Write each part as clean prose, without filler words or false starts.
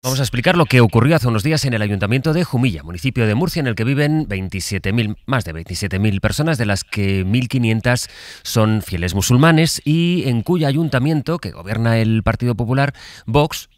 Vamos a explicar lo que ocurrió hace unos días en el Ayuntamiento de Jumilla, municipio de Murcia, en el que viven más de 27.000 personas, de las que 1.500 son fieles musulmanes, y en cuyo ayuntamiento, que gobierna el Partido Popular, Vox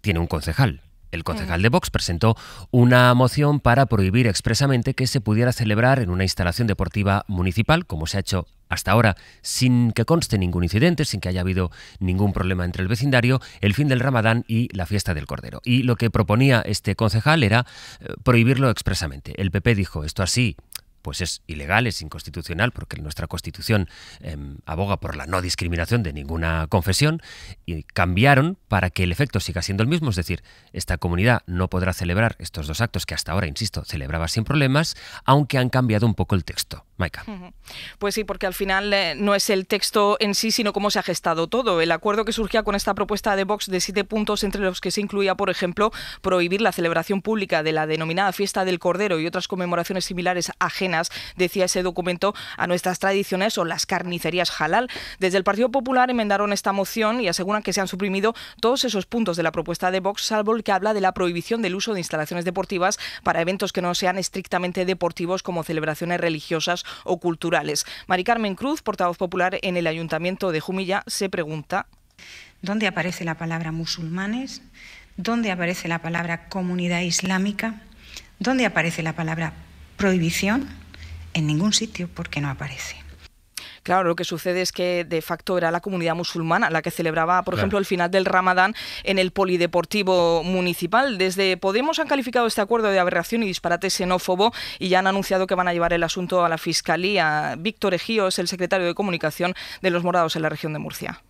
tiene un concejal. El concejal de Vox presentó una moción para prohibir expresamente que se pudiera celebrar en una instalación deportiva municipal, como se ha hecho hasta ahora, sin que conste ningún incidente, sin que haya habido ningún problema entre el vecindario, el fin del Ramadán y la fiesta del Cordero. Y lo que proponía este concejal era prohibirlo expresamente. El PP dijo, esto así pues es ilegal, es inconstitucional, porque nuestra Constitución aboga por la no discriminación de ninguna confesión, y cambiaron para que el efecto siga siendo el mismo, es decir, esta comunidad no podrá celebrar estos dos actos que hasta ahora, insisto, celebraba sin problemas, aunque han cambiado un poco el texto. Maika. Pues sí, porque al final no es el texto en sí, sino cómo se ha gestado todo. El acuerdo que surgía con esta propuesta de Vox de 7 puntos, entre los que se incluía, por ejemplo, prohibir la celebración pública de la denominada fiesta del Cordero y otras conmemoraciones similares ajenas, decía ese documento, a nuestras tradiciones, o las carnicerías halal. Desde el Partido Popular enmendaron esta moción y aseguran que se han suprimido todos esos puntos de la propuesta de Vox, salvo el que habla de la prohibición del uso de instalaciones deportivas para eventos que no sean estrictamente deportivos, como celebraciones religiosas o culturales. Mari Carmen Cruz, portavoz popular en el Ayuntamiento de Jumilla, se pregunta: ¿dónde aparece la palabra musulmanes? ¿Dónde aparece la palabra comunidad islámica? ¿Dónde aparece la palabra prohibición? En ningún sitio, porque no aparece. Claro, lo que sucede es que de facto era la comunidad musulmana la que celebraba, por ejemplo, el final del Ramadán en el polideportivo municipal. Desde Podemos han calificado este acuerdo de aberración y disparate xenófobo y ya han anunciado que van a llevar el asunto a la Fiscalía. Víctor Ejío es el secretario de Comunicación de Los Morados en la región de Murcia.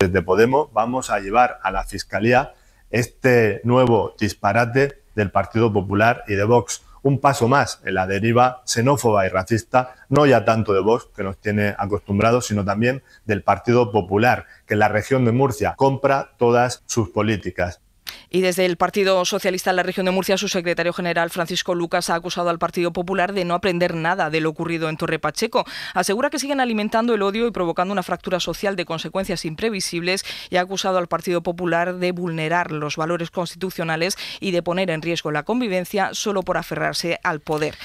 Desde Podemos vamos a llevar a la Fiscalía este nuevo disparate del Partido Popular y de Vox. Un paso más en la deriva xenófoba y racista, no ya tanto de Vox, que nos tiene acostumbrados, sino también del Partido Popular, que en la región de Murcia compra todas sus políticas. Y desde el Partido Socialista en la región de Murcia, su secretario general, Francisco Lucas, ha acusado al Partido Popular de no aprender nada de lo ocurrido en Torre Pacheco. Asegura que siguen alimentando el odio y provocando una fractura social de consecuencias imprevisibles, y ha acusado al Partido Popular de vulnerar los valores constitucionales y de poner en riesgo la convivencia solo por aferrarse al poder.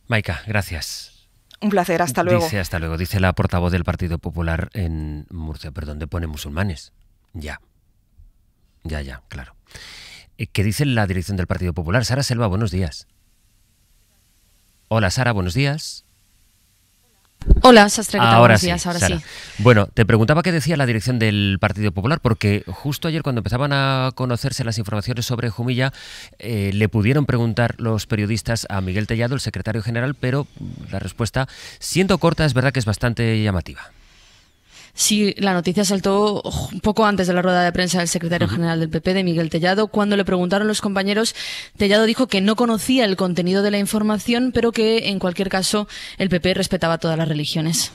Maika, gracias. Un placer, hasta luego. Hasta luego, dice la portavoz del Partido Popular en Murcia. ¿Pero dónde pone musulmanes? Ya, claro. ¿Qué dice la dirección del Partido Popular? Sara Selva, buenos días. Hola, Sara, buenos días. Hola, Sastre, ¿qué tal? Ahora Buenos días, ahora Sara. sí. Bueno, te preguntaba qué decía la dirección del Partido Popular, porque justo ayer, cuando empezaban a conocerse las informaciones sobre Jumilla, le pudieron preguntar los periodistas a Miguel Tellado, el secretario general, pero la respuesta, siendo corta, es verdad que es bastante llamativa. Sí, la noticia saltó un poco antes de la rueda de prensa del secretario general del PP, de Miguel Tellado. Cuando le preguntaron los compañeros, Tellado dijo que no conocía el contenido de la información, pero que, en cualquier caso, el PP respetaba todas las religiones.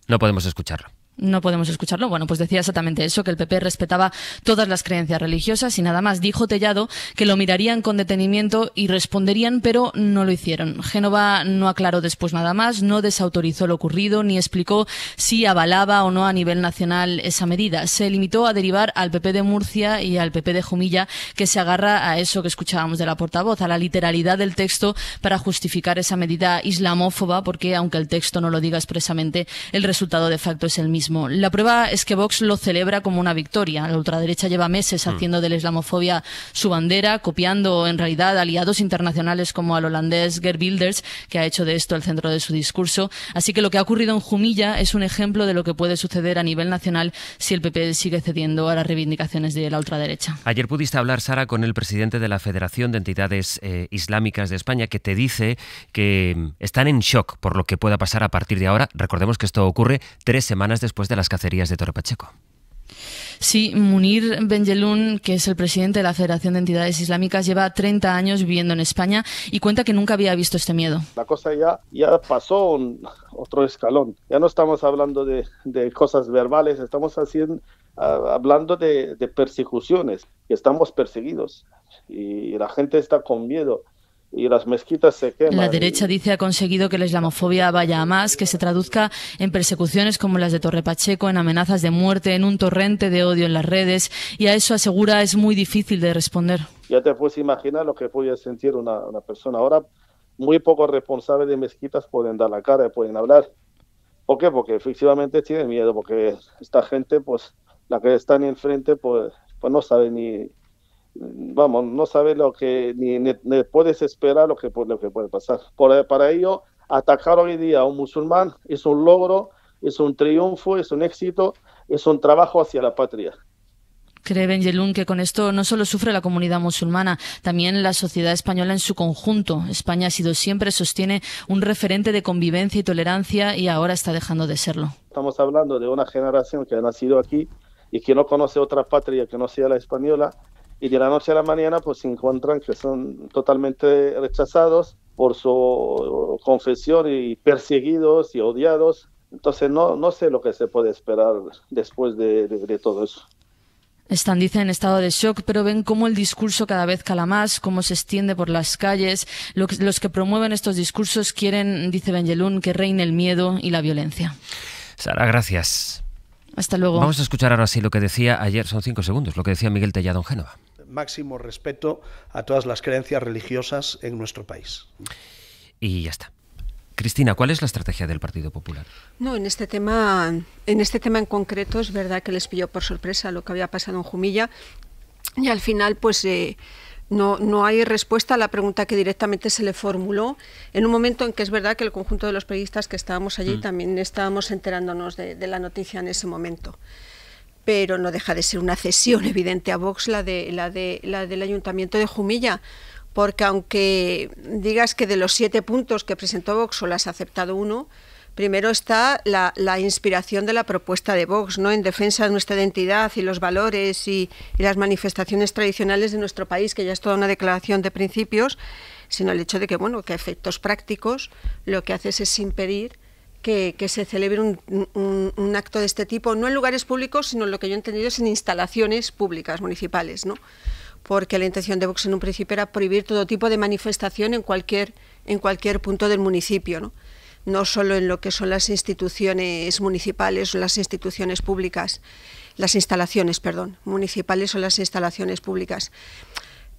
No podemos escucharlo. No podemos escucharlo. Bueno, pues decía exactamente eso, que el PP respetaba todas las creencias religiosas y nada más. Dijo Tellado que lo mirarían con detenimiento y responderían, pero no lo hicieron. Génova no aclaró después nada más, no desautorizó lo ocurrido, ni explicó si avalaba o no a nivel nacional esa medida. Se limitó a derivar al PP de Murcia y al PP de Jumilla, que se agarra a eso que escuchábamos de la portavoz, a la literalidad del texto para justificar esa medida islamófoba, porque aunque el texto no lo diga expresamente, el resultado de facto es el mismo. La prueba es que Vox lo celebra como una victoria. La ultraderecha lleva meses haciendo de la islamofobia su bandera, copiando en realidad aliados internacionales como al holandés Geert Wilders, que ha hecho de esto el centro de su discurso. Así que lo que ha ocurrido en Jumilla es un ejemplo de lo que puede suceder a nivel nacional si el PP sigue cediendo a las reivindicaciones de la ultraderecha. Ayer pudiste hablar, Sara, con el presidente de la Federación de Entidades Islámicas de España, que te dice que están en shock por lo que pueda pasar a partir de ahora. Recordemos que esto ocurre 3 semanas después de las cacerías de Torre Pacheco. Sí, Munir Benjelloun, que es el presidente de la Federación de Entidades Islámicas, lleva 30 años viviendo en España y cuenta que nunca había visto este miedo. La cosa ya pasó otro escalón. Ya no estamos hablando de cosas verbales, estamos hablando de persecuciones, que estamos perseguidos y la gente está con miedo. y las mezquitas se queman. La derecha dice ha conseguido que la islamofobia vaya a más, que se traduzca en persecuciones como las de Torre Pacheco, en amenazas de muerte, en un torrente de odio en las redes, y a eso asegura es muy difícil de responder. Ya te puedes imaginar lo que puede sentir una persona. Ahora, muy pocos responsables de mezquitas pueden dar la cara y pueden hablar. ¿Por qué? Porque efectivamente tienen miedo, porque esta gente, pues, la que está enfrente, pues no sabe no sabe lo que, ni puedes esperar lo que puede pasar. Para ello, atacar hoy día a un musulmán es un logro, es un triunfo, es un éxito, es un trabajo hacia la patria. Cree Benjelloun que con esto no solo sufre la comunidad musulmana, también la sociedad española en su conjunto. España ha sido siempre, sostiene, un referente de convivencia y tolerancia y ahora está dejando de serlo. Estamos hablando de una generación que ha nacido aquí y que no conoce otra patria que no sea la española, y de la noche a la mañana pues se encuentran que son totalmente rechazados por su confesión y perseguidos y odiados. Entonces no sé lo que se puede esperar después de todo eso. Están, dice, en estado de shock, pero ven cómo el discurso cada vez cala más, cómo se extiende por las calles. Los que promueven estos discursos quieren, dice Benjelloun, que reine el miedo y la violencia. Sara, gracias. Hasta luego. Vamos a escuchar ahora sí lo que decía ayer, son 5 segundos, lo que decía Miguel Tellado en Génova. Máximo respeto a todas las creencias religiosas en nuestro país. Y ya está. Cristina, ¿cuál es la estrategia del Partido Popular? No, en este tema en concreto es verdad que les pilló por sorpresa lo que había pasado en Jumilla y al final pues no hay respuesta a la pregunta que directamente se le formuló en un momento en que es verdad que el conjunto de los periodistas que estábamos allí también estábamos enterándonos de la noticia en ese momento. Pero no deja de ser una cesión evidente a Vox la del Ayuntamiento de Jumilla, porque aunque digas que de los 7 puntos que presentó Vox solo has aceptado uno, primero está la inspiración de la propuesta de Vox, ¿no?, en defensa de nuestra identidad y los valores y las manifestaciones tradicionales de nuestro país, que ya es toda una declaración de principios, sino el hecho de que, bueno, que a efectos prácticos lo que haces es impedir que se celebre un acto de este tipo, no en lugares públicos, sino lo que yo he entendido es en instalaciones públicas, municipales, ¿no? Porque la intención de Vox en un principio era prohibir todo tipo de manifestación en cualquier punto del municipio, no solo en lo que son las instituciones municipales o las instituciones públicas, las instalaciones, municipales o las instalaciones públicas.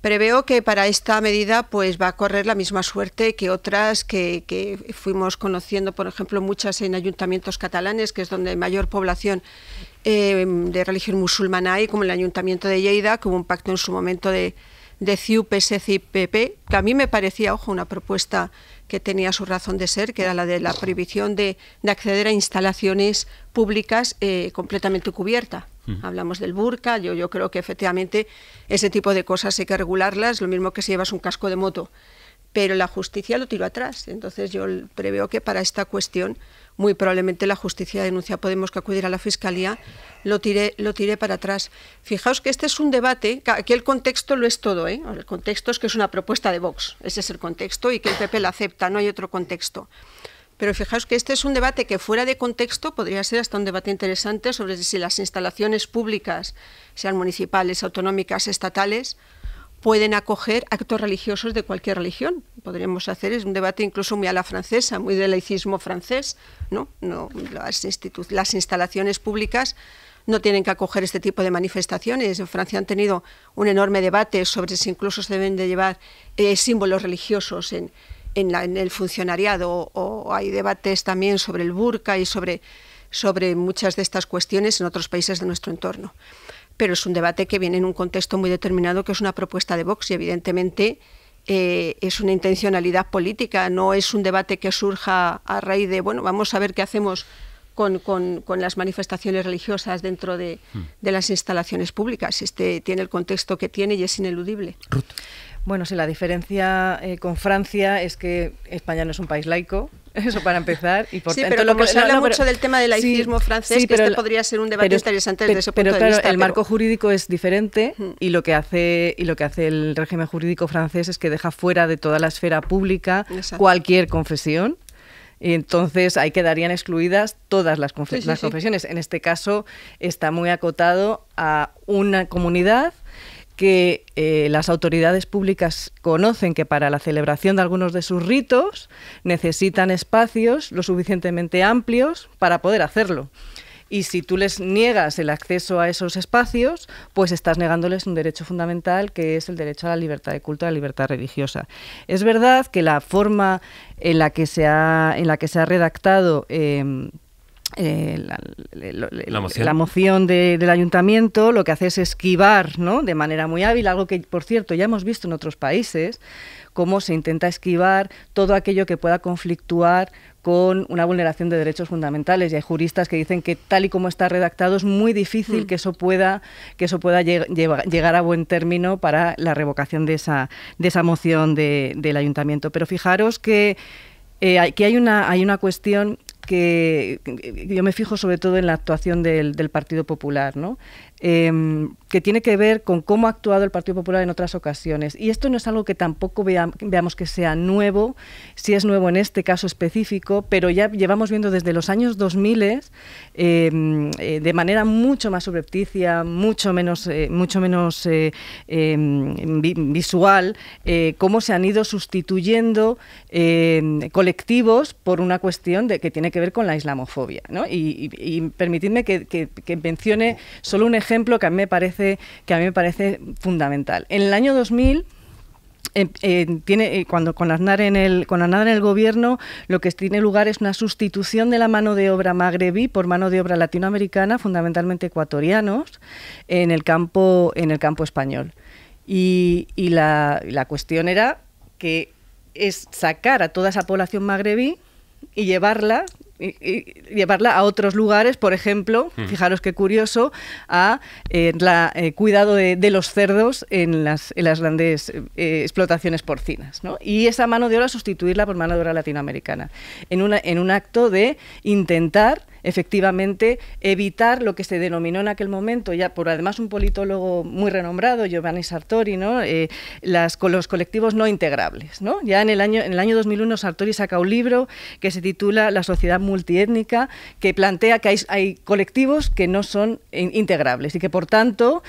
Preveo que para esta medida pues va a correr la misma suerte que otras que fuimos conociendo, por ejemplo, muchas en ayuntamientos catalanes, que es donde hay mayor población de religión musulmana hay, como el Ayuntamiento de Lleida, que hubo un pacto en su momento de CiU, PSC y PP, que a mí me parecía, una propuesta que tenía su razón de ser, que era la de la prohibición de acceder a instalaciones públicas completamente cubierta. Hablamos del burka, yo creo que efectivamente ese tipo de cosas hay que regularlas, lo mismo que si llevas un casco de moto, pero la justicia lo tiró atrás. Entonces yo preveo que para esta cuestión muy probablemente la justicia denuncia a Podemos que acudir a la Fiscalía, lo tiré para atrás. Fijaos que este es un debate, aquí el contexto lo es todo, el contexto es que es una propuesta de Vox, ese es el contexto y que el PP la acepta, no hay otro contexto. Pero fijaos que este es un debate que fuera de contexto podría ser hasta un debate interesante sobre si las instalaciones públicas, sean municipales, autonómicas, estatales, pueden acoger actos religiosos de cualquier religión. Podríamos hacer, es un debate incluso muy a la francesa, muy del laicismo francés, ¿no? Las instalaciones públicas no tienen que acoger este tipo de manifestaciones. En Francia han tenido un enorme debate sobre si incluso se deben de llevar símbolos religiosos en el funcionariado, o hay debates también sobre el burka y sobre muchas de estas cuestiones en otros países de nuestro entorno. Pero es un debate que viene en un contexto muy determinado, que es una propuesta de Vox, y evidentemente es una intencionalidad política, no es un debate que surja a raíz de, vamos a ver qué hacemos con las manifestaciones religiosas dentro de las instalaciones públicas. Este tiene el contexto que tiene y es ineludible. Ruth. Bueno, sí, la diferencia con Francia es que España no es un país laico, eso para empezar. Y por tanto, pero como se habla mucho del tema del laicismo francés, que este podría ser un debate interesante desde ese punto de vista. Pero el marco jurídico es diferente y lo que hace el régimen jurídico francés es que deja fuera de toda la esfera pública cualquier confesión. Y entonces ahí quedarían excluidas todas las confesiones. En este caso está muy acotado a una comunidad que las autoridades públicas conocen que para la celebración de algunos de sus ritos necesitan espacios lo suficientemente amplios para poder hacerlo. Y si tú les niegas el acceso a esos espacios, pues estás negándoles un derecho fundamental, que es el derecho a la libertad de culto, a la libertad religiosa. Es verdad que la forma en la que se ha redactado la moción del ayuntamiento, lo que hace es esquivar, ¿no?, de manera muy hábil, algo que, por cierto, ya hemos visto en otros países, cómo se intenta esquivar todo aquello que pueda conflictuar con una vulneración de derechos fundamentales. Y hay juristas que dicen que tal y como está redactado es muy difícil que eso pueda llegar a buen término para la revocación de esa moción del ayuntamiento. Pero fijaros que aquí hay una cuestión que yo me fijo sobre todo en la actuación del Partido Popular, ¿no? Que tiene que ver con cómo ha actuado el Partido Popular en otras ocasiones. Y esto no es algo que tampoco veamos que sea nuevo, sí es nuevo en este caso específico, pero ya llevamos viendo desde los años 2000 de manera mucho más subrepticia, mucho menos visual, cómo se han ido sustituyendo colectivos por una cuestión que tiene que ver con la islamofobia, ¿no? Y permitidme que mencione solo un ejemplo que a mí me parece fundamental. En el año 2000, cuando con Aznar en el gobierno, lo que tiene lugar es una sustitución de la mano de obra magrebí por mano de obra latinoamericana, fundamentalmente ecuatorianos, en el campo español. Y la cuestión era que es sacar a toda esa población magrebí y llevarla a otros lugares, por ejemplo, fijaros qué curioso, a cuidado de los cerdos en las grandes explotaciones porcinas, ¿no? Y esa mano de obra sustituirla por mano de obra latinoamericana, en un acto de intentar efectivamente evitar lo que se denominó en aquel momento, ya por además un politólogo muy renombrado, Giovanni Sartori, ¿no?, con los colectivos no integrables, ¿no? Ya en el año 2001 Sartori saca un libro que se titula La sociedad multiétnica, que plantea que hay colectivos que no son integrables y que por tanto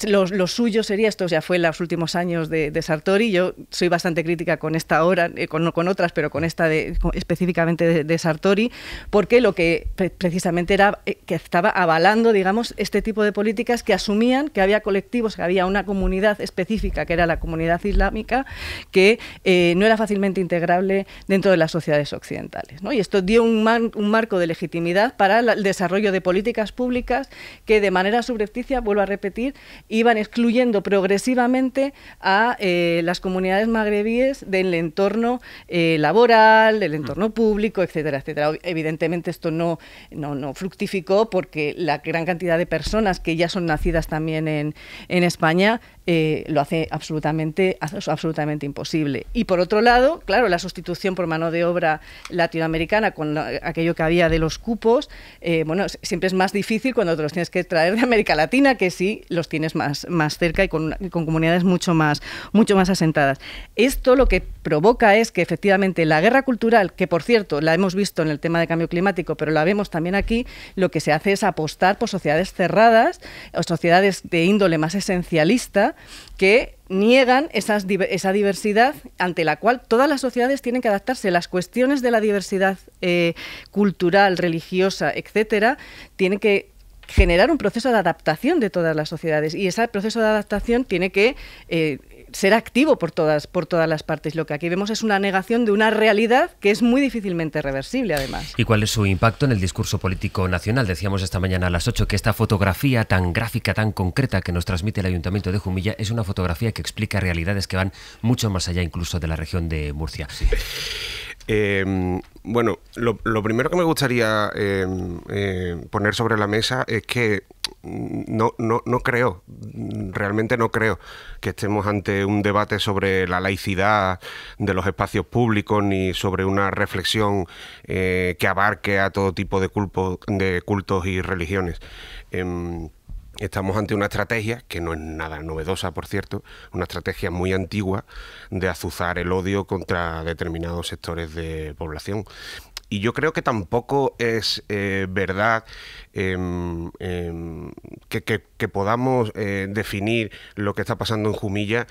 lo suyo sería, esto ya fue en los últimos años de Sartori, yo soy bastante crítica con esta obra, con otras, pero con esta específicamente de Sartori, porque lo que precisamente era que estaba avalando, digamos, este tipo de políticas que asumían que había colectivos, que había una comunidad específica, que era la comunidad islámica, que no era fácilmente integrable dentro de las sociedades occidentales, ¿no? Y esto dio un marco de legitimidad para el desarrollo de políticas públicas que de manera subrepticia, vuelvo a repetir, iban excluyendo progresivamente a las comunidades magrebíes del entorno laboral, del entorno público, etcétera, etcétera. Evidentemente esto no fructificó, porque la gran cantidad de personas que ya son nacidas también en España lo hace absolutamente imposible. Y por otro lado, claro, la sustitución por mano de obra latinoamericana con aquello que había de los cupos, siempre es más difícil cuando te los tienes que traer de América Latina, que sí los tienes más cerca y con comunidades mucho más asentadas. Esto lo que provoca es que efectivamente la guerra cultural, que por cierto la hemos visto en el tema de cambio climático, pero la vemos también aquí, lo que se hace es apostar por sociedades cerradas o sociedades de índole más esencialista que niegan esa diversidad ante la cual todas las sociedades tienen que adaptarse. Las cuestiones de la diversidad cultural, religiosa, etcétera, tienen que generar un proceso de adaptación de todas las sociedades, y ese proceso de adaptación tiene que ser activo por todas las partes. Lo que aquí vemos es una negación de una realidad que es muy difícilmente reversible, además. ¿Y cuál es su impacto en el discurso político nacional? Decíamos esta mañana a las 8 que esta fotografía tan gráfica, tan concreta que nos transmite el Ayuntamiento de Jumilla es una fotografía que explica realidades que van mucho más allá incluso de la región de Murcia. Sí. Bueno, lo primero que me gustaría poner sobre la mesa es que realmente no creo que estemos ante un debate sobre la laicidad de los espacios públicos, ni sobre una reflexión que abarque a todo tipo de cultos y religiones. Estamos ante una estrategia, que no es nada novedosa, por cierto, una estrategia muy antigua de azuzar el odio contra determinados sectores de población. Y yo creo que tampoco es verdad que podamos definir lo que está pasando en Jumilla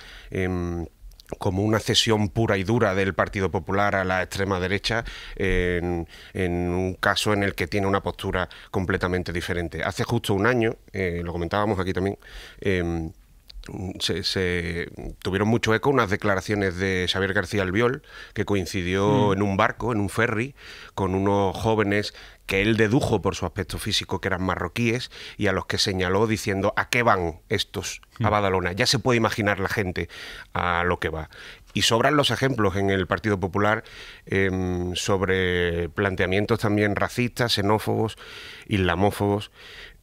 como una cesión pura y dura del Partido Popular a la extrema derecha en un caso en el que tiene una postura completamente diferente. Hace justo un año, lo comentábamos aquí también, se tuvieron mucho eco unas declaraciones de Xavier García Albiol, que coincidió en un barco, en un ferry, con unos jóvenes que él dedujo por su aspecto físico que eran marroquíes y a los que señaló diciendo ¿a qué van estos a Badalona? Ya se puede imaginar la gente a lo que va. Y sobran los ejemplos en el Partido Popular sobre planteamientos también racistas, xenófobos, islamófobos.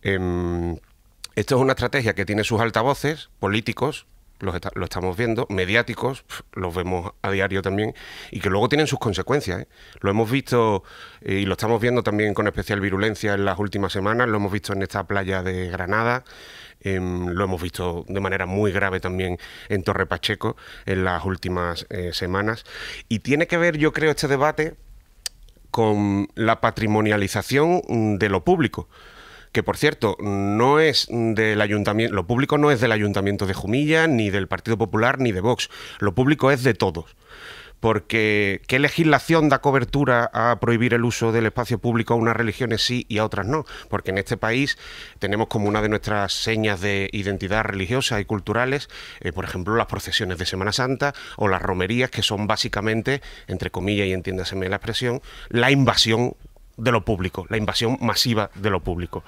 Esto es una estrategia que tiene sus altavoces políticos, lo estamos viendo, mediáticos, los vemos a diario también, y que luego tienen sus consecuencias, ¿eh? Lo hemos visto y lo estamos viendo también con especial virulencia en las últimas semanas, lo hemos visto en esta playa de Granada, lo hemos visto de manera muy grave también en Torre Pacheco en las últimas semanas. Y tiene que ver, yo creo, este debate con la patrimonialización de lo público, que por cierto no es del ayuntamiento, lo público no es del Ayuntamiento de Jumilla, ni del Partido Popular, ni de Vox, lo público es de todos. Porque ¿qué legislación da cobertura a prohibir el uso del espacio público a unas religiones sí y a otras no? Porque en este país tenemos como una de nuestras señas de identidad religiosa y culturales, por ejemplo, las procesiones de Semana Santa o las romerías, que son básicamente, entre comillas y entiéndaseme la expresión, la invasión de lo público, la invasión masiva de lo público.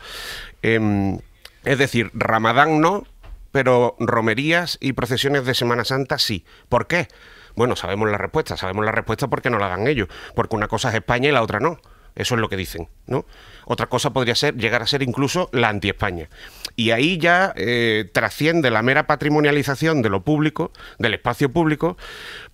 Es decir, Ramadán no, pero romerías y procesiones de Semana Santa sí. ¿Por qué? Bueno, sabemos la respuesta porque no la dan ellos, porque una cosa es España y la otra no. Eso es lo que dicen, ¿no? Otra cosa podría llegar a ser incluso la anti-España. Y ahí ya trasciende la mera patrimonialización de lo público, del espacio público,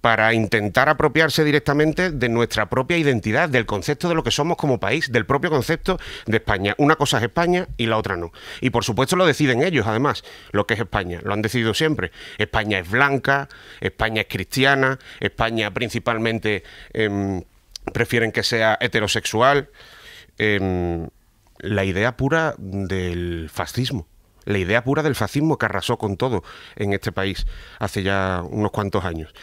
para intentar apropiarse directamente de nuestra propia identidad, del concepto de lo que somos como país, del propio concepto de España. Una cosa es España y la otra no. Y por supuesto lo deciden ellos, además, lo que es España. Lo han decidido siempre. España es blanca, España es cristiana, España principalmente prefieren que sea heterosexual. La idea pura del fascismo. La idea pura del fascismo que arrasó con todo en este país hace ya unos cuantos años.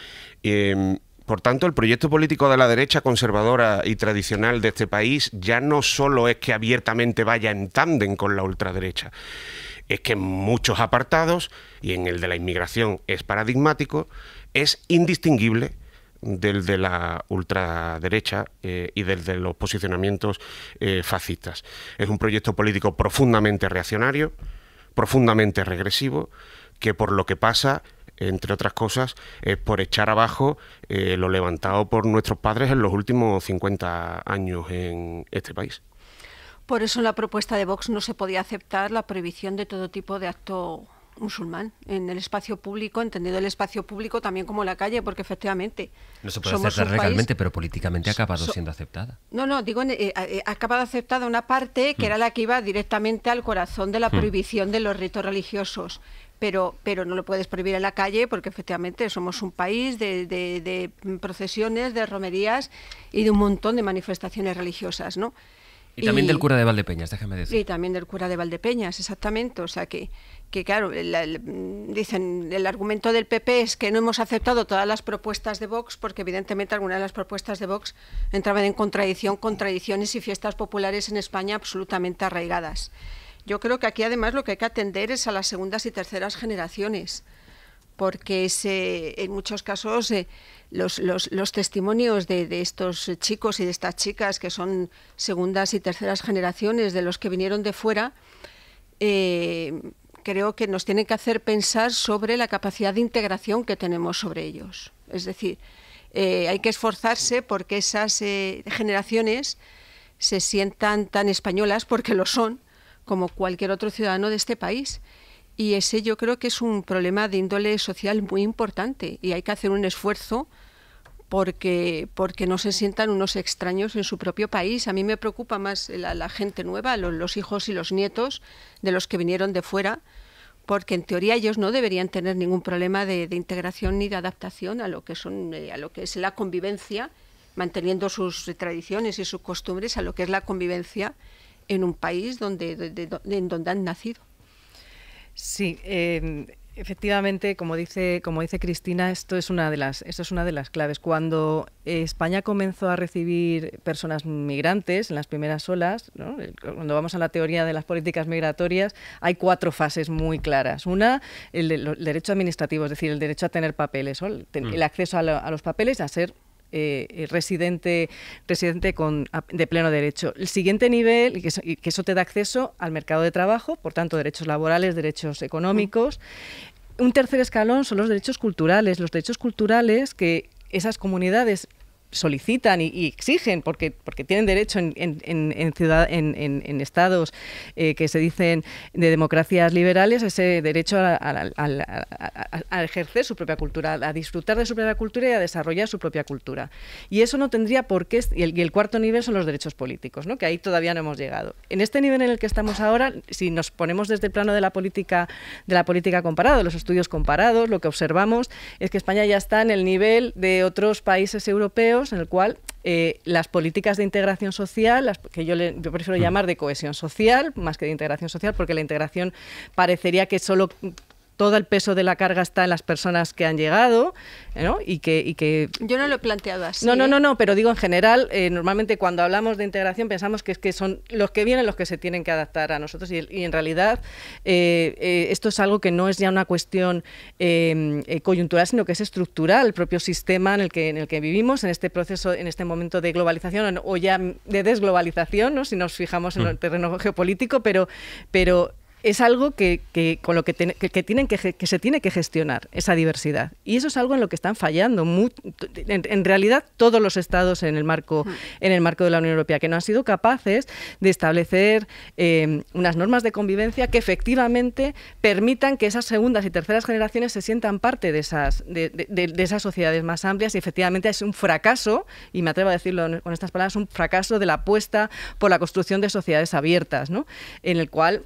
Por tanto, el proyecto político de la derecha conservadora y tradicional de este país ya no solo es que abiertamente vaya en tándem con la ultraderecha, es que en muchos apartados, y en el de la inmigración es paradigmático, es indistinguible del de la ultraderecha y del de los posicionamientos fascistas. Es un proyecto político profundamente reaccionario, profundamente regresivo, que por lo que pasa, entre otras cosas, es por echar abajo lo levantado por nuestros padres en los últimos 50 años en este país. Por eso en la propuesta de Vox no se podía aceptar la prohibición de todo tipo de acto musulmán en el espacio público, entendido el espacio público también como la calle, porque efectivamente no se puede aceptar legalmente, pero políticamente ha acabado siendo aceptada. No, digo, ha acabado aceptada una parte que era la que iba directamente al corazón de la prohibición de los ritos religiosos, pero no lo puedes prohibir en la calle porque efectivamente somos un país de procesiones, de romerías y de un montón de manifestaciones religiosas, ¿no? Y también del cura de Valdepeñas, déjame decir. Y también del cura de Valdepeñas, exactamente. O sea que claro, dicen, el argumento del PP es que no hemos aceptado todas las propuestas de Vox porque evidentemente algunas de las propuestas de Vox entraban en contradicción con tradiciones y fiestas populares en España absolutamente arraigadas. Yo creo que aquí además lo que hay que atender es a las segundas y terceras generaciones, porque en muchos casos los testimonios de estos chicos y de estas chicas que son segundas y terceras generaciones de los que vinieron de fuera, creo que nos tienen que hacer pensar sobre la capacidad de integración que tenemos sobre ellos. Es decir, hay que esforzarse porque esas generaciones se sientan tan españolas, porque lo son, como cualquier otro ciudadano de este país. Y ese yo creo que es un problema de índole social muy importante y hay que hacer un esfuerzo porque no se sientan unos extraños en su propio país. A mí me preocupa más la gente nueva, los hijos y los nietos de los que vinieron de fuera, porque en teoría ellos no deberían tener ningún problema de integración ni de adaptación a lo que es la convivencia manteniendo sus tradiciones y sus costumbres a lo que es la convivencia en un país en donde han nacido. Sí, efectivamente, como dice Cristina, esto es una de las claves. Cuando España comenzó a recibir personas migrantes en las primeras olas, ¿no? Cuando vamos a la teoría de las políticas migratorias, hay 4 fases muy claras. Una, el derecho administrativo, es decir, el derecho a tener papeles, ¿no? El acceso a los papeles, a ser residente de pleno derecho. El siguiente nivel, y que eso te da acceso al mercado de trabajo, por tanto, derechos laborales, derechos económicos. Un tercer escalón son los derechos culturales. Los derechos culturales que esas comunidades solicitan y exigen porque tienen derecho en estados que se dicen de democracias liberales, ese derecho a ejercer su propia cultura, a disfrutar de su propia cultura y a desarrollar su propia cultura. Y eso no tendría por qué. Y el cuarto nivel son los derechos políticos, ¿no? Que ahí todavía no hemos llegado. En este nivel en el que estamos ahora, si nos ponemos desde el plano de la política comparada, de los estudios comparados, lo que observamos es que España ya está en el nivel de otros países europeos, en el cual las políticas de integración social, que yo prefiero llamar de cohesión social, más que de integración social, porque la integración parecería que solo todo el peso de la carga está en las personas que han llegado, ¿no? Y que yo no lo he planteado así. No, pero digo en general, normalmente cuando hablamos de integración pensamos que son los que vienen los que se tienen que adaptar a nosotros y en realidad esto es algo que no es ya una cuestión coyuntural, sino que es estructural, el propio sistema en el que vivimos, en este proceso, en este momento de globalización o ya de desglobalización, ¿no? Si nos fijamos en el terreno geopolítico, pero es algo que se tiene que gestionar, esa diversidad. Y eso es algo en lo que están fallando en realidad todos los estados en el marco de la Unión Europea, que no han sido capaces de establecer unas normas de convivencia que efectivamente permitan que esas segundas y terceras generaciones se sientan parte de esas sociedades más amplias. Y efectivamente es un fracaso, y me atrevo a decirlo con estas palabras, un fracaso de la apuesta por la construcción de sociedades abiertas, ¿no? En el cual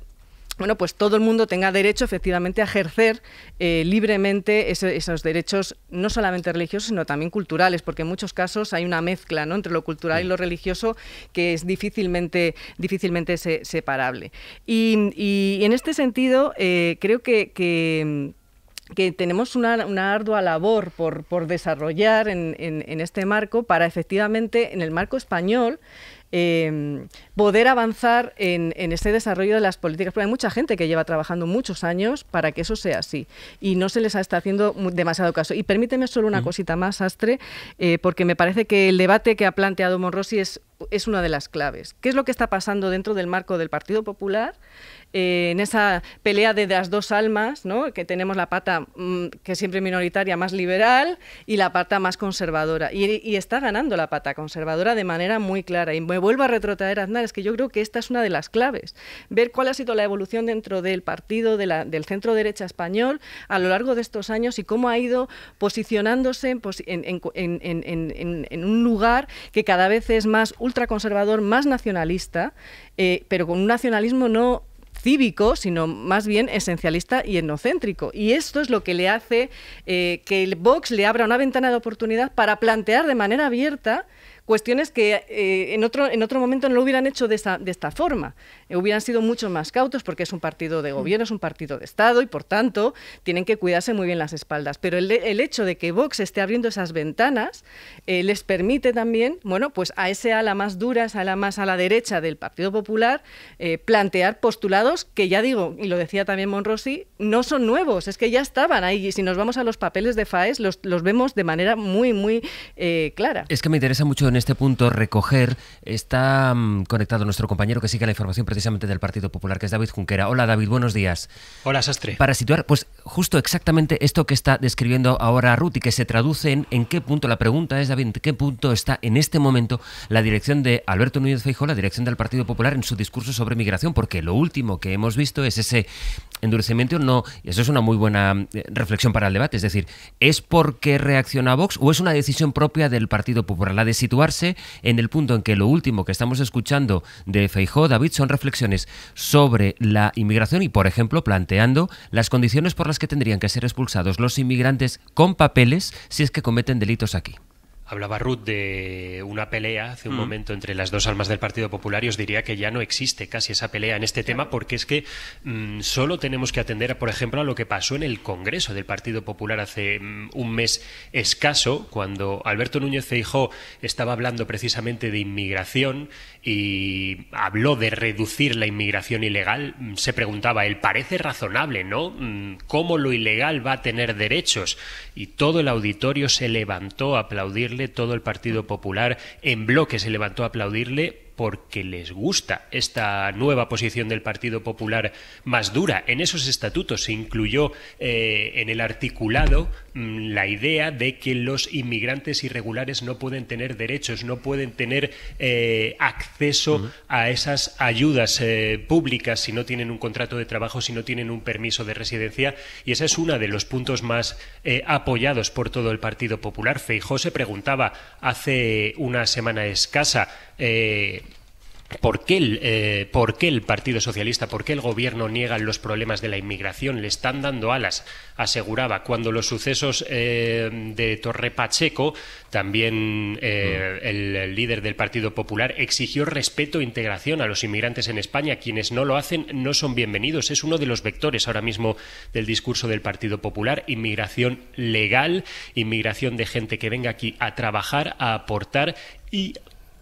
pues todo el mundo tenga derecho efectivamente a ejercer libremente esos derechos, no solamente religiosos, sino también culturales, porque en muchos casos hay una mezcla, ¿no?, entre lo cultural y lo religioso que es difícilmente separable. Y en este sentido creo que tenemos una ardua labor por desarrollar en este marco para efectivamente, en el marco español, poder avanzar en ese desarrollo de las políticas, porque hay mucha gente que lleva trabajando muchos años para que eso sea así y no se les está haciendo demasiado caso. Y permíteme solo una cosita más, Astre, porque me parece que el debate que ha planteado Monrosi es una de las claves. ¿Qué es lo que está pasando dentro del marco del Partido Popular? En esa pelea de las dos almas, ¿no?, que tenemos la pata que es siempre minoritaria más liberal y la pata más conservadora, y está ganando la pata conservadora de manera muy clara. Y me vuelvo a retrotraer, Aznar, es que yo creo que esta es una de las claves, ver cuál ha sido la evolución dentro del partido del centro derecha español a lo largo de estos años y cómo ha ido posicionándose en un lugar que cada vez es más ultraconservador, más nacionalista, pero con un nacionalismo no cívico, sino más bien esencialista y etnocéntrico. Y esto es lo que le hace que el Vox le abra una ventana de oportunidad para plantear de manera abierta cuestiones que en otro momento no lo hubieran hecho de esta forma. Hubieran sido mucho más cautos porque es un partido de gobierno, es un partido de Estado y, por tanto, tienen que cuidarse muy bien las espaldas. Pero el hecho de que Vox esté abriendo esas ventanas les permite también, pues a ese ala más dura, esa ala más a la derecha del Partido Popular, plantear postulados que, ya digo, y lo decía también Monrosi, no son nuevos, es que ya estaban ahí. Y si nos vamos a los papeles de FAES, los vemos de manera muy, muy clara. Es que me interesa mucho en este punto recoger, está conectado nuestro compañero que sigue la información precisamente del Partido Popular, que es David Junquera. Hola, David, buenos días. Hola, Sastre. Para situar, pues justo exactamente esto que está describiendo ahora Ruth y que se traduce en qué punto, la pregunta es, David, ¿en qué punto está en este momento la dirección de Alberto Núñez Feijóo, la dirección del Partido Popular en su discurso sobre migración? Porque lo último que hemos visto es ese endurecimiento, y eso es una muy buena reflexión para el debate, es decir, ¿es porque reacciona Vox o es una decisión propia del Partido Popular? La de situarse en el punto en que lo último que estamos escuchando de Feijóo, David, son reflexiones sobre la inmigración y, por ejemplo, planteando las condiciones por las que tendrían que ser expulsados los inmigrantes con papeles si es que cometen delitos aquí. Hablaba Ruth de una pelea hace un momento entre las dos almas del Partido Popular y os diría que ya no existe casi esa pelea en este tema porque es que solo tenemos que atender, por ejemplo, a lo que pasó en el Congreso del Partido Popular hace un mes escaso, cuando Alberto Núñez Feijóo estaba hablando precisamente de inmigración y habló de reducir la inmigración ilegal. Se preguntaba, ¿él parece razonable, no? ¿Cómo lo ilegal va a tener derechos? Y todo el auditorio se levantó a aplaudirle, todo el Partido Popular en bloque se levantó a aplaudirle porque les gusta esta nueva posición del Partido Popular más dura. En esos estatutos se incluyó en el articulado la idea de que los inmigrantes irregulares no pueden tener derechos, no pueden tener acceso a esas ayudas públicas si no tienen un contrato de trabajo, si no tienen un permiso de residencia, y ese es uno de los puntos más apoyados por todo el Partido Popular. Feijóo se preguntaba hace una semana escasa ¿por qué el Partido Socialista, por qué el Gobierno niega los problemas de la inmigración? Le están dando alas, aseguraba. Cuando los sucesos de Torre Pacheco, también el líder del Partido Popular exigió respeto e integración a los inmigrantes en España. Quienes no lo hacen no son bienvenidos. Es uno de los vectores ahora mismo del discurso del Partido Popular. Inmigración legal, inmigración de gente que venga aquí a trabajar, a aportar y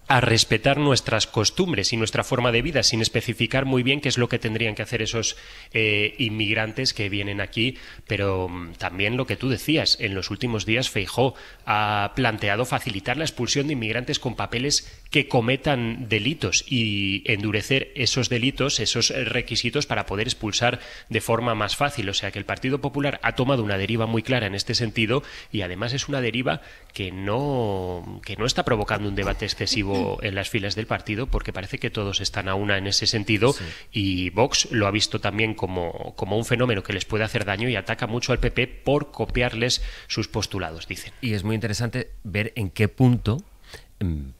a respetar nuestras costumbres y nuestra forma de vida, sin especificar muy bien qué es lo que tendrían que hacer esos inmigrantes que vienen aquí. Pero también lo que tú decías, en los últimos días Feijóo ha planteado facilitar la expulsión de inmigrantes con papeles que cometan delitos y endurecer esos delitos, esos requisitos para poder expulsar de forma más fácil. O sea que el Partido Popular ha tomado una deriva muy clara en este sentido y además es una deriva que no está provocando un debate excesivo en las filas del partido, porque parece que todos están a una en ese sentido. Sí. Y Vox lo ha visto también como un fenómeno que les puede hacer daño y ataca mucho al PP por copiarles sus postulados, dicen. Y es muy interesante ver en qué punto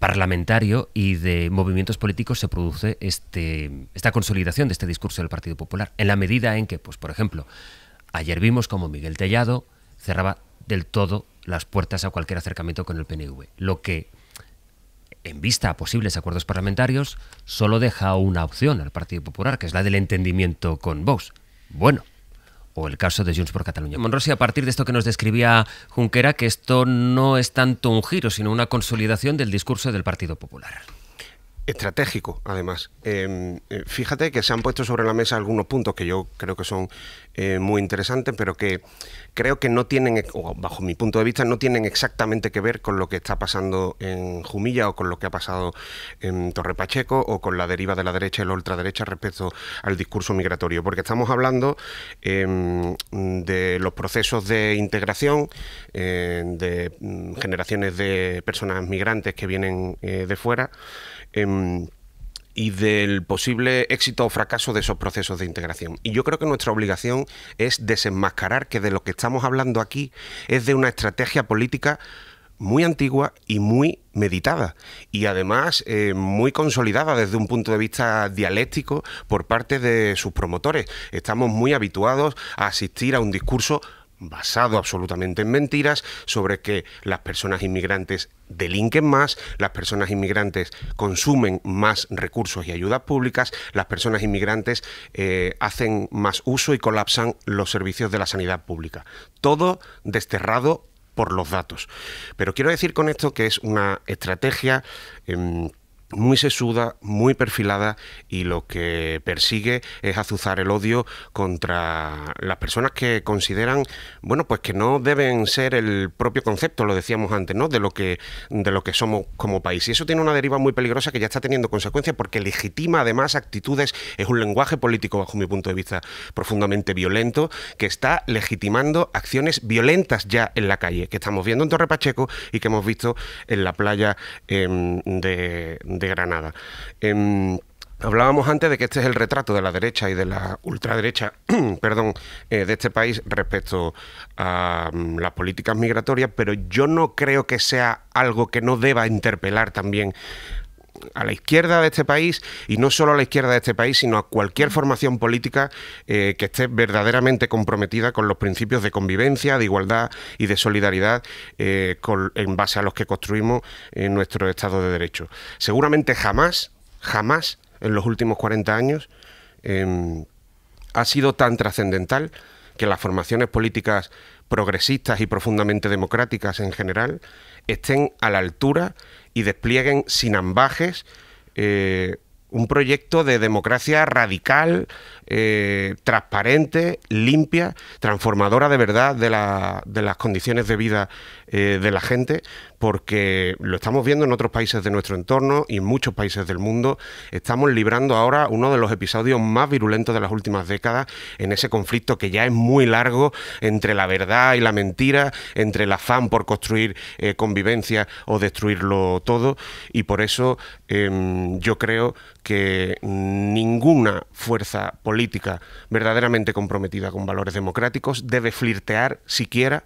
parlamentario y de movimientos políticos se produce esta consolidación de este discurso del Partido Popular, en la medida en que, pues por ejemplo, ayer vimos como Miguel Tellado cerraba del todo las puertas a cualquier acercamiento con el PNV, lo que, en vista a posibles acuerdos parlamentarios, solo deja una opción al Partido Popular, que es la del entendimiento con Vox. Bueno, o el caso de Junts por Cataluña. Monrosi, a partir de esto que nos describía Junquera, que esto no es tanto un giro, sino una consolidación del discurso del Partido Popular. Estratégico, además. Fíjate que se han puesto sobre la mesa algunos puntos que yo creo que son muy interesantes, pero que creo que no tienen, o bajo mi punto de vista, no tienen exactamente que ver con lo que está pasando en Jumilla o con lo que ha pasado en Torre Pacheco o con la deriva de la derecha y la ultraderecha respecto al discurso migratorio, porque estamos hablando de los procesos de integración, de generaciones de personas migrantes que vienen de fuera, y del posible éxito o fracaso de esos procesos de integración. Y yo creo que nuestra obligación es desenmascarar que de lo que estamos hablando aquí es de una estrategia política muy antigua y muy meditada y además muy consolidada desde un punto de vista dialéctico por parte de sus promotores. Estamos muy habituados a asistir a un discurso basado absolutamente en mentiras sobre que las personas inmigrantes delinquen más, las personas inmigrantes consumen más recursos y ayudas públicas, las personas inmigrantes hacen más uso y colapsan los servicios de la sanidad pública. Todo desterrado por los datos. Pero quiero decir con esto que es una estrategia muy sesuda, muy perfilada, y lo que persigue es azuzar el odio contra las personas que consideran, bueno, pues que no deben ser el propio concepto, lo decíamos antes, ¿no?, de lo que somos como país. Y eso tiene una deriva muy peligrosa que ya está teniendo consecuencias porque legitima además actitudes, es un lenguaje político bajo mi punto de vista profundamente violento, que está legitimando acciones violentas ya en la calle, que estamos viendo en Torre Pacheco y que hemos visto en la playa de Granada. Hablábamos antes de que este es el retrato de la derecha y de la ultraderecha perdón, de este país respecto a las políticas migratorias, pero yo no creo que sea algo que no deba interpelar también a la izquierda de este país, y no solo a la izquierda de este país, sino a cualquier formación política que esté verdaderamente comprometida con los principios de convivencia, de igualdad y de solidaridad en base a los que construimos nuestro Estado de Derecho. Seguramente jamás en los últimos 40 años ha sido tan trascendental que las formaciones políticas progresistas y profundamente democráticas en general estén a la altura y desplieguen sin ambages un proyecto de democracia radical, transparente, limpia, transformadora de verdad de las condiciones de vida de la gente, porque lo estamos viendo en otros países de nuestro entorno y en muchos países del mundo. Estamos librando ahora uno de los episodios más virulentos de las últimas décadas en ese conflicto que ya es muy largo entre la verdad y la mentira, entre el afán por construir convivencia o destruirlo todo, y por eso yo creo que ninguna fuerza política verdaderamente comprometida con valores democráticos debe flirtear siquiera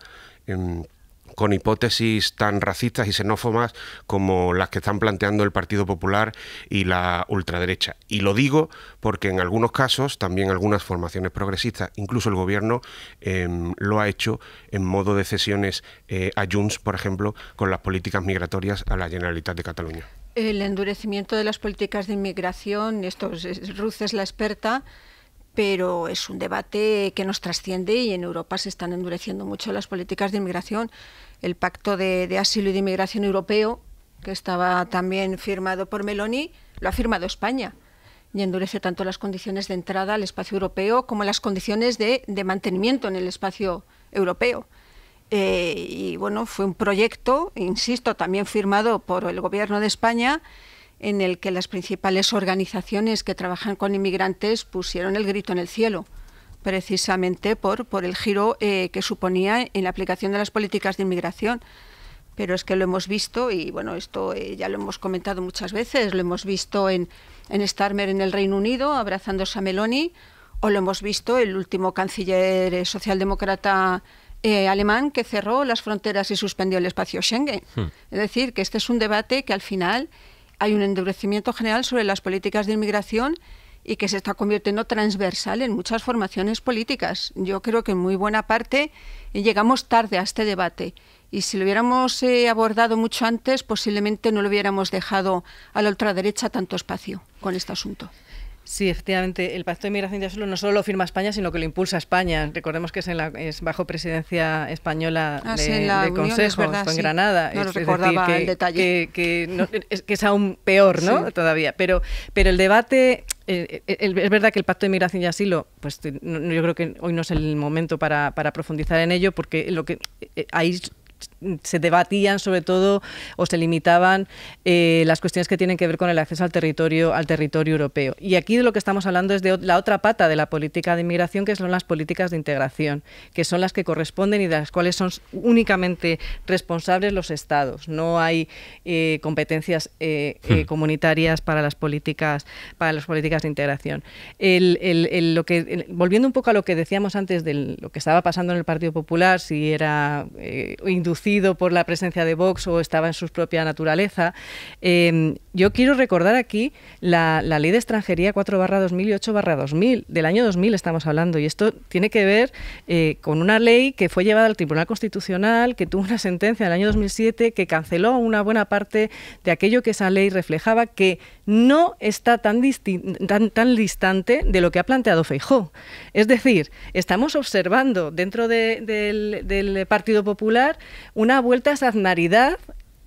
con hipótesis tan racistas y xenófobas como las que están planteando el Partido Popular y la ultraderecha. Y lo digo porque en algunos casos, también algunas formaciones progresistas, incluso el Gobierno, lo ha hecho en modo de cesiones a Junts, por ejemplo, con las políticas migratorias a la Generalitat de Cataluña. El endurecimiento de las políticas de inmigración, Ruth es la experta, pero es un debate que nos trasciende y en Europa se están endureciendo mucho las políticas de inmigración. El Pacto de Asilo y de Inmigración Europeo, que estaba también firmado por Meloni, lo ha firmado España y endurece tanto las condiciones de entrada al espacio europeo como las condiciones de mantenimiento en el espacio europeo. Y bueno, fue un proyecto, insisto, también firmado por el Gobierno de España, en el que las principales organizaciones que trabajan con inmigrantes pusieron el grito en el cielo, precisamente por el giro que suponía en la aplicación de las políticas de inmigración. Pero es que lo hemos visto, y bueno, esto ya lo hemos comentado muchas veces, lo hemos visto en Starmer en el Reino Unido, abrazándose a Meloni, o lo hemos visto el último canciller socialdemócrata alemán que cerró las fronteras y suspendió el espacio Schengen. Es decir, que este es un debate que al final hay un endurecimiento general sobre las políticas de inmigración y que se está convirtiendo transversal en muchas formaciones políticas. Yo creo que en muy buena parte llegamos tarde a este debate y si lo hubiéramos abordado mucho antes, posiblemente no le hubiéramos dejado a la ultraderecha tanto espacio con este asunto. Sí, efectivamente, el Pacto de Migración y Asilo no solo lo firma España, sino que lo impulsa España. Recordemos que es bajo presidencia española de Consejo, fue en Granada. No lo recordaba en detalle. Que es aún peor, ¿no? Sí. Todavía. Pero el debate... es verdad que el Pacto de Migración y Asilo, pues yo creo que hoy no es el momento para profundizar en ello, porque lo que ahí se debatían sobre todo o se limitaban las cuestiones que tienen que ver con el acceso al territorio europeo. Y aquí de lo que estamos hablando es de la otra pata de la política de inmigración, que son las políticas de integración, que son las que corresponden y de las cuales son únicamente responsables los Estados. No hay competencias comunitarias para las políticas de integración. Volviendo un poco a lo que decíamos antes de lo que estaba pasando en el Partido Popular, si era inducido por la presencia de Vox o estaba en su propia naturaleza. Yo quiero recordar aquí la Ley de Extranjería 4/2000 y 8/2000, del año 2000 estamos hablando, y esto tiene que ver con una ley que fue llevada al Tribunal Constitucional, que tuvo una sentencia en el año 2007 que canceló una buena parte de aquello que esa ley reflejaba, que no está tan distante de lo que ha planteado Feijóo. Es decir, estamos observando dentro del Partido Popular una vuelta a esa aznaridad,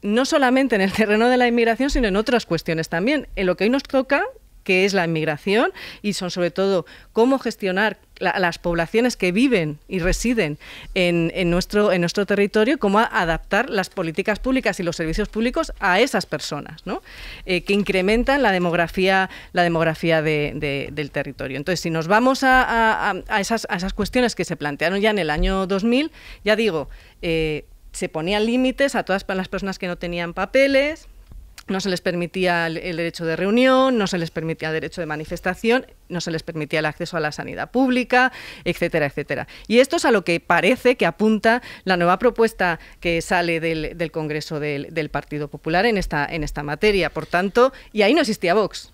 no solamente en el terreno de la inmigración, sino en otras cuestiones también. En lo que hoy nos toca, que es la inmigración, y son sobre todo cómo gestionar las poblaciones que viven y residen en nuestro territorio, cómo adaptar las políticas públicas y los servicios públicos a esas personas, ¿no? Que incrementan la demografía del territorio. Entonces, si nos vamos a esas cuestiones que se plantearon ya en el año 2000, ya digo, se ponían límites a todas las personas que no tenían papeles, No se les permitía el derecho de reunión, no se les permitía el derecho de manifestación, no se les permitía el acceso a la sanidad pública, etcétera, etcétera. Y esto es a lo que parece que apunta la nueva propuesta que sale del Congreso del Partido Popular en esta materia. Por tanto, y ahí no existía Vox.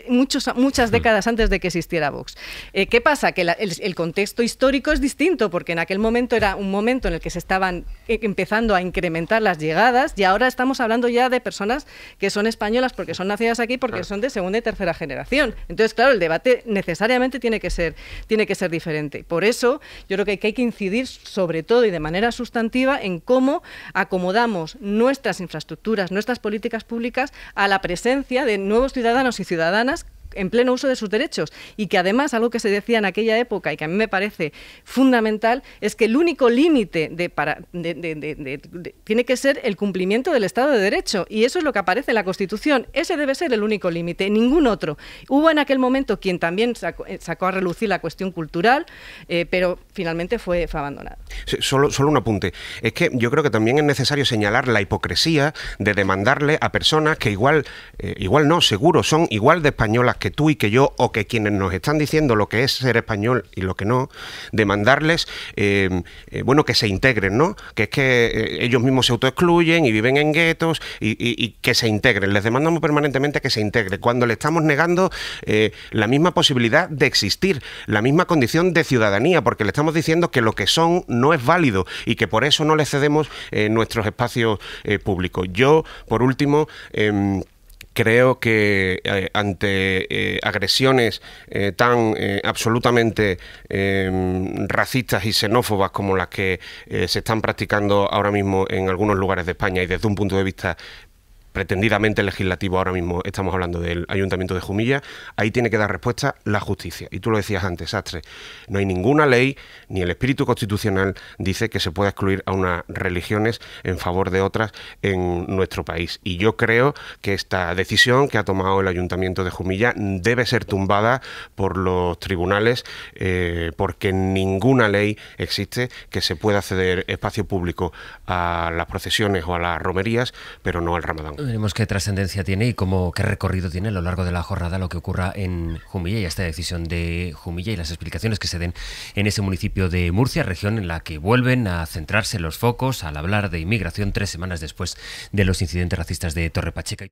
Muchas décadas antes de que existiera Vox. ¿Qué pasa? Que el contexto histórico es distinto, porque en aquel momento era un momento en el que se estaban empezando a incrementar las llegadas, y ahora estamos hablando ya de personas que son españolas porque son nacidas aquí, porque son de segunda y tercera generación. Entonces, claro, el debate necesariamente tiene que ser diferente. Por eso, yo creo que hay que incidir sobre todo y de manera sustantiva en cómo acomodamos nuestras infraestructuras, nuestras políticas públicas a la presencia de nuevos ciudadanos y ciudadanas en pleno uso de sus derechos, y que además algo que se decía en aquella época y que a mí me parece fundamental es que el único límite tiene que ser el cumplimiento del Estado de Derecho, y eso es lo que aparece en la Constitución. Ese debe ser el único límite, ningún otro. Hubo en aquel momento quien también sacó a relucir la cuestión cultural, pero finalmente fue abandonado. Sí, solo un apunte. Es que yo creo que también es necesario señalar la hipocresía de demandarle a personas que igual no, seguro, son igual de españolas que tú y que yo, o que quienes nos están diciendo lo que es ser español y lo que no, demandarles que se integren, ¿no? Que es que ellos mismos se autoexcluyen y viven en guetos, y que se integren. Les demandamos permanentemente que se integren, cuando le estamos negando la misma posibilidad de existir, la misma condición de ciudadanía, porque le estamos diciendo que lo que son no es válido y que por eso no les cedemos nuestros espacios públicos. Yo, por último, creo que ante agresiones tan absolutamente racistas y xenófobas como las que se están practicando ahora mismo en algunos lugares de España, y desde un punto de vista pretendidamente legislativo, ahora mismo estamos hablando del Ayuntamiento de Jumilla, ahí tiene que dar respuesta la justicia. Y tú lo decías antes, Sastre, no hay ninguna ley, ni el espíritu constitucional dice que se pueda excluir a unas religiones en favor de otras en nuestro país. Y yo creo que esta decisión que ha tomado el Ayuntamiento de Jumilla debe ser tumbada por los tribunales, porque ninguna ley existe que se pueda ceder espacio público a las procesiones o a las romerías, pero no al Ramadán. Veremos qué trascendencia tiene y qué recorrido tiene a lo largo de la jornada lo que ocurra en Jumilla, y esta decisión de Jumilla y las explicaciones que se den en ese municipio de Murcia, región en la que vuelven a centrarse los focos al hablar de inmigración 3 semanas después de los incidentes racistas de Torre Pacheca.